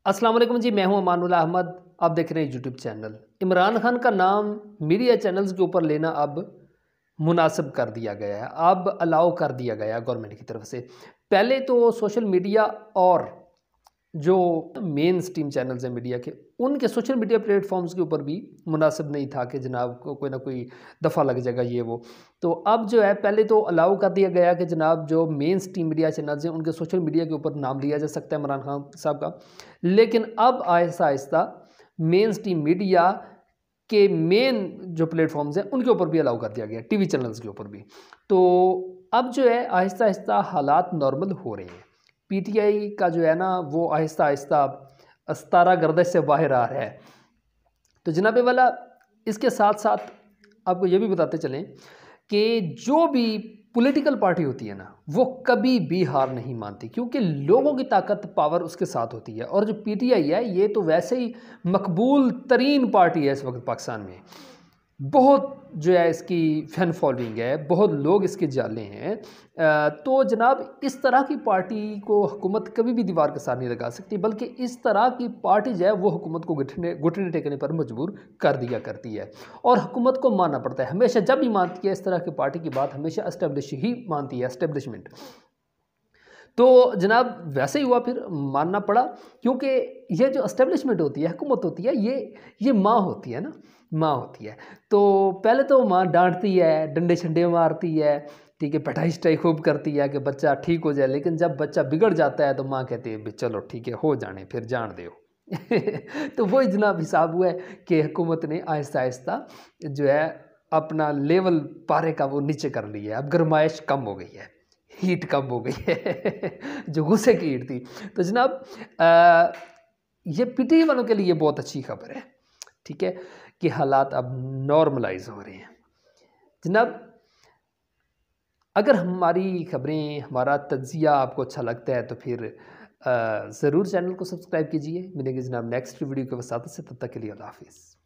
अस्सलाम वालेकुम जी, मैं हूं अमानुल्लाह अहमद। आप देख रहे हैं यूट्यूब चैनल। इमरान खान का नाम मीडिया चैनल्स के ऊपर लेना अब मुनासिब कर दिया गया है, अब अलाउ कर दिया गया है गवर्नमेंट की तरफ से। पहले तो सोशल मीडिया और जो मेन स्ट्रीम चैनल्स हैं मीडिया के, उनके सोशल मीडिया प्लेटफॉर्म्स के ऊपर भी मुनासिब नहीं था कि जनाब को कोई ना कोई दफ़ा लग जाएगा ये वो। तो अब जो है, पहले तो अलाउ कर दिया गया कि जनाब जो मेन स्ट्रीम मीडिया चैनल्स हैं उनके सोशल मीडिया के ऊपर नाम लिया जा सकता है इमरान खान साहब का। लेकिन अब Aahista Aahista main stream media के मेन जो प्लेटफॉर्म्स हैं उनके ऊपर भी अलाउ कर दिया गया, टीवी चैनल्स के ऊपर भी। तो अब जो है आहिस्ता आहिस्ता हालात नॉर्मल हो रहे हैं। पीटीआई का जो है ना वो आहिस्ता आहिस्ता अस्तारा गर्दश से बाहर आ रहा है। तो जनाब वाला, इसके साथ साथ आपको ये भी बताते चलें कि जो भी पॉलिटिकल पार्टी होती है ना, वो कभी भी हार नहीं मानती, क्योंकि लोगों की ताकत, पावर उसके साथ होती है। और जो पीटीआई है, ये तो वैसे ही मकबूल तरीन पार्टी है इस वक्त पाकिस्तान में। बहुत जो है इसकी फैन फॉलोइंग है, बहुत लोग इसके जाले हैं। तो जनाब इस तरह की पार्टी को हुकूमत कभी भी दीवार के साथ नहीं लगा सकती, बल्कि इस तरह की पार्टी जो है वो हुकूमत को घुटने टेकने पर मजबूर कर दिया करती है। और हुकूमत को मानना पड़ता है हमेशा, जब भी मानती है इस तरह की पार्टी की बात, हमेशा एस्टेब्लिश ही मानती है, एस्टेब्लिशमेंट। तो जनाब वैसे ही हुआ, फिर मानना पड़ा, क्योंकि ये जो एस्टेब्लिशमेंट होती है, हुकूमत होती है, ये माँ होती है ना, माँ होती है। तो पहले तो माँ डांटती है, डंडे शंडे मारती है, ठीक है, पिटाई शिटाई खूब करती है कि बच्चा ठीक हो जाए। लेकिन जब बच्चा बिगड़ जाता है तो माँ कहती है चलो ठीक है, हो जाने, फिर जान दो। तो वही जनाब हिसाब हुआ है कि हुकूमत ने आहिस्ता आहिस्ता जो है अपना लेवल पारे का वो नीचे कर लिया है। अब गर्माइश कम हो गई है, हीट कम हो गई है जो गुस्से की हीट थी। तो जनाब ये पीटीआई वालों के लिए बहुत अच्छी खबर है, ठीक है, कि हालात अब नॉर्मलाइज हो रहे हैं। जनाब अगर हमारी खबरें, हमारा तज्जिया आपको अच्छा लगता है तो फिर ज़रूर चैनल को सब्सक्राइब कीजिए। मिलेंगे जनाब नेक्स्ट वीडियो के वसात से, तब तक के लिए अल्लाह हाफिज़।